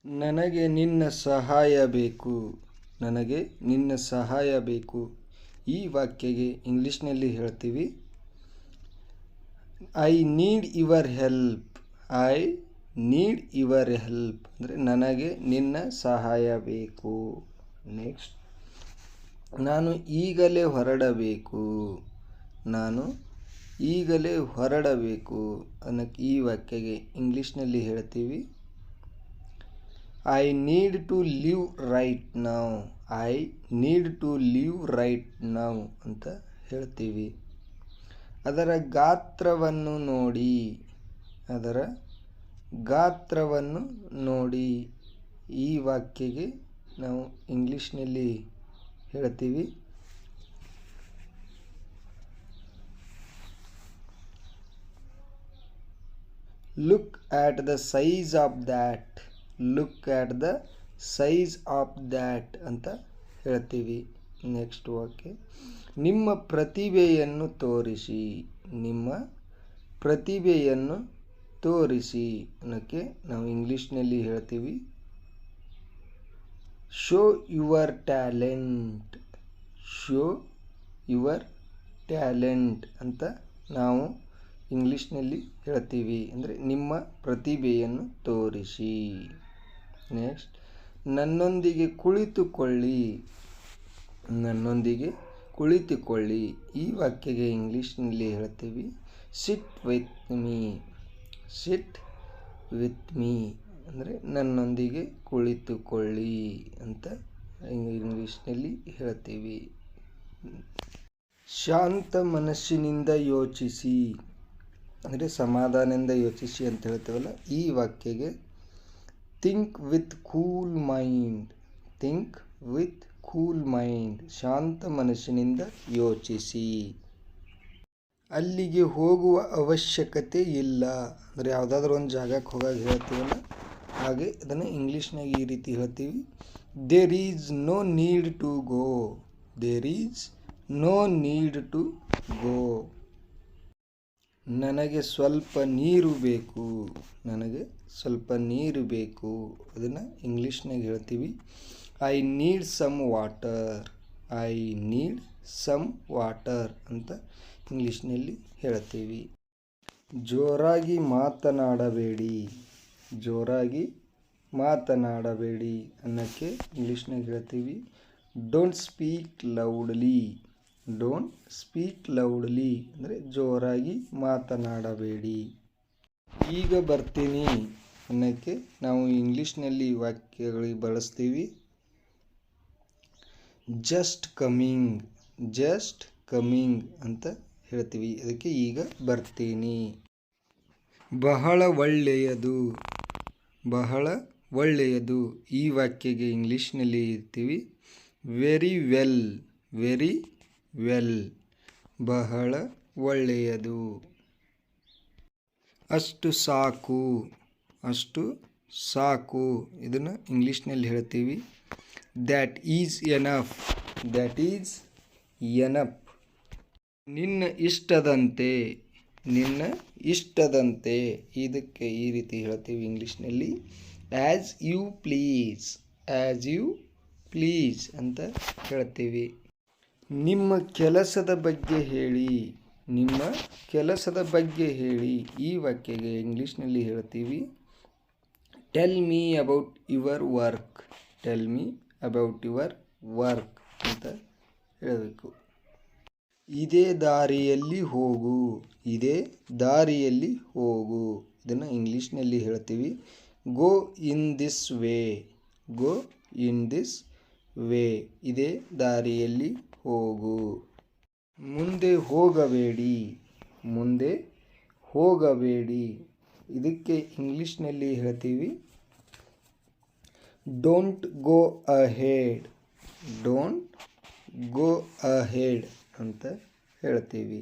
ನನಗೆ ನಿನ್ನ ಸಹಾಯ ಬೇಕು. ನನಗೆ ನಿನ್ನ ಸಹಾಯ ಬೇಕು. ಈ ವಾಕ್ಯಗೆ ಇಂಗ್ಲೀಷ್ನಲ್ಲಿ ಹೇಳ್ತೀವಿ I need your help. I need your help ಅಂದರೆ ನನಗೆ ನಿನ್ನ ಸಹಾಯ ಬೇಕು. ನೆಕ್ಸ್ಟ್, ನಾನು ಈಗಲೇ ಹೊರಡಬೇಕು. ನಾನು ಈಗಲೇ ಹೊರಡಬೇಕು ಅನ್ನೋಕ್ಕೆ ಈ ವಾಕ್ಯಗೆ ಇಂಗ್ಲೀಷ್ನಲ್ಲಿ ಹೇಳ್ತೀವಿ I need to leave right now. I need to leave right now ಅಂತ ಹೇಳ್ತೀವಿ. ಅದರ ಗಾತ್ರವನ್ನು ನೋಡಿ. ಅದರ ಗಾತ್ರವನ್ನು ನೋಡಿ. ಈ ವಾಕ್ಯಗೆ ನಾವು ಇಂಗ್ಲೀಷ್ನಲ್ಲಿ ಹೇಳ್ತೀವಿ look at the size of that. Look at the size of that ಅಂತ ಹೇಳ್ತೀವಿ. ನೆಕ್ಸ್ಟ್ ವಾಕ್ಯ, ನಿಮ್ಮ ಪ್ರತಿಭೆಯನ್ನು ತೋರಿಸಿ. ನಿಮ್ಮ ಪ್ರತಿಭೆಯನ್ನು ತೋರಿಸಿ ಅನ್ನೋಕ್ಕೆ ನಾವು ಇಂಗ್ಲೀಷ್ನಲ್ಲಿ ಹೇಳ್ತೀವಿ show your talent. Show your talent ಅಂತ ನಾವು ಇಂಗ್ಲೀಷ್ನಲ್ಲಿ ಹೇಳ್ತೀವಿ ಅಂದರೆ ನಿಮ್ಮ ಪ್ರತಿಭೆಯನ್ನು ತೋರಿಸಿ. ನೆಕ್ಸ್ಟ್, ನನ್ನೊಂದಿಗೆ ಕುಳಿತುಕೊಳ್ಳಿ. ನನ್ನೊಂದಿಗೆ ಕುಳಿತುಕೊಳ್ಳಿ. ಈ ವಾಕ್ಯಗೆ ಇಂಗ್ಲೀಷ್ನಲ್ಲಿ ಹೇಳ್ತೀವಿ sit with me. Sit with me ಅಂದರೆ ನನ್ನೊಂದಿಗೆ ಕುಳಿತುಕೊಳ್ಳಿ ಅಂತ ಇಂಗ್ಲೀಷ್ನಲ್ಲಿ ಹೇಳ್ತೀವಿ. ಶಾಂತ ಮನಸ್ಸಿನಿಂದ ಯೋಚಿಸಿ ಅಂದರೆ ಸಮಾಧಾನದಿಂದ ಯೋಚಿಸಿ ಅಂತ ಹೇಳ್ತೇವಲ್ಲ, ಈ ವಾಕ್ಯಗೆ think with cool mind. Think with cool mind. ಶಾಂತ ಮನಸ್ಸಿನಿಂದ ಯೋಚಿಸಿ. ಅಲ್ಲಿಗೆ ಹೋಗುವ ಅವಶ್ಯಕತೆ ಇಲ್ಲ ಅಂದರೆ ಯಾವುದಾದ್ರೂ ಒಂದು ಜಾಗಕ್ಕೆ ಹೋಗಾಗ ಹೇಳ್ತೀವಲ್ಲ, ಹಾಗೆ ಅದನ್ನು ಇಂಗ್ಲೀಷ್ನಾಗ ಈ ರೀತಿ ಹೇಳ್ತೀವಿ there is no need to go. There is no need to go. ನನಗೆ ಸ್ವಲ್ಪ ನೀರು ಬೇಕು. ನನಗೆ ಸ್ವಲ್ಪ ನೀರು ಬೇಕು. ಅದನ್ನು ಇಂಗ್ಲೀಷ್ನಾಗ ಹೇಳ್ತೀವಿ I need some water. I need some water ಅಂತ ಇಂಗ್ಲೀಷ್ನಲ್ಲಿ ಹೇಳ್ತೀವಿ. ಜೋರಾಗಿ ಮಾತನಾಡಬೇಡಿ. ಜೋರಾಗಿ ಮಾತನಾಡಬೇಡಿ ಅನ್ನೋಕ್ಕೆ ಇಂಗ್ಲೀಷ್ನಾಗ ಹೇಳ್ತೀವಿ don't speak loudly. Don't speak loudly ಅಂದರೆ ಜೋರಾಗಿ ಮಾತನಾಡಬೇಡಿ. ಈಗ ಬರ್ತೀನಿ ಅನ್ನೋಕ್ಕೆ ನಾವು ಇಂಗ್ಲೀಷ್ನಲ್ಲಿ ವಾಕ್ಯಗಳಿಗೆ ಬಳಸ್ತೀವಿ ಜಸ್ಟ್ ಕಮಿಂಗ್. ಜಸ್ಟ್ ಕಮಿಂಗ್ ಅಂತ ಹೇಳ್ತೀವಿ. ಅದಕ್ಕೆ ಈಗ ಬರ್ತೀನಿ. ಬಹಳ ಒಳ್ಳೆಯದು. ಬಹಳ ಒಳ್ಳೆಯದು. ಈ ವಾಕ್ಯಗೆ ಇಂಗ್ಲೀಷ್ನಲ್ಲಿ ಇರ್ತೀವಿ ವೆರಿ ವೆಲ್. Very well. ಬಹಳ ಒಳ್ಳೆಯದು. ಅಷ್ಟು ಸಾಕು. ಅಷ್ಟು ಸಾಕು. ಇದನ್ನು ಇಂಗ್ಲೀಷ್ನಲ್ಲಿ ಹೇಳ್ತೀವಿ that is enough. That is enough. ನಿನ್ನ ಇಷ್ಟದಂತೆ. ನಿನ್ನ ಇಷ್ಟದಂತೆ. ಇದಕ್ಕೆ ಈ ರೀತಿ ಹೇಳ್ತೀವಿ ಇಂಗ್ಲೀಷ್ನಲ್ಲಿ as you please. As you please ಅಂತ ಹೇಳ್ತೀವಿ. ನಿಮ್ಮ ಕೆಲಸದ ಬಗ್ಗೆ ಹೇಳಿ. ನಿಮ್ಮ ಕೆಲಸದ ಬಗ್ಗೆ ಹೇಳಿ. ಈ ವಾಕ್ಯಗೆ ಇಂಗ್ಲೀಷ್ನಲ್ಲಿ ಹೇಳ್ತೀವಿ tell me about your work. Tell me about your work ಅಂತ ಹೇಳಬೇಕು. ಇದೇ ದಾರಿಯಲ್ಲಿ ಹೋಗು. ಇದೇ ದಾರಿಯಲ್ಲಿ ಹೋಗು. ಇದನ್ನು ಇಂಗ್ಲೀಷ್ನಲ್ಲಿ ಹೇಳ್ತೀವಿ go in this way. Go in this way. ಇದೇ ದಾರಿಯಲ್ಲಿ ಹೋಗು. ಮುಂದೆ ಹೋಗಬೇಡಿ. ಮುಂದೆ ಹೋಗಬೇಡಿ. ಇದಕ್ಕೆ ಇಂಗ್ಲೀಷ್ನಲ್ಲಿ ಹೇಳ್ತೀವಿ don't go ahead. Don't go ahead ಅಂತ ಹೇಳ್ತೀವಿ.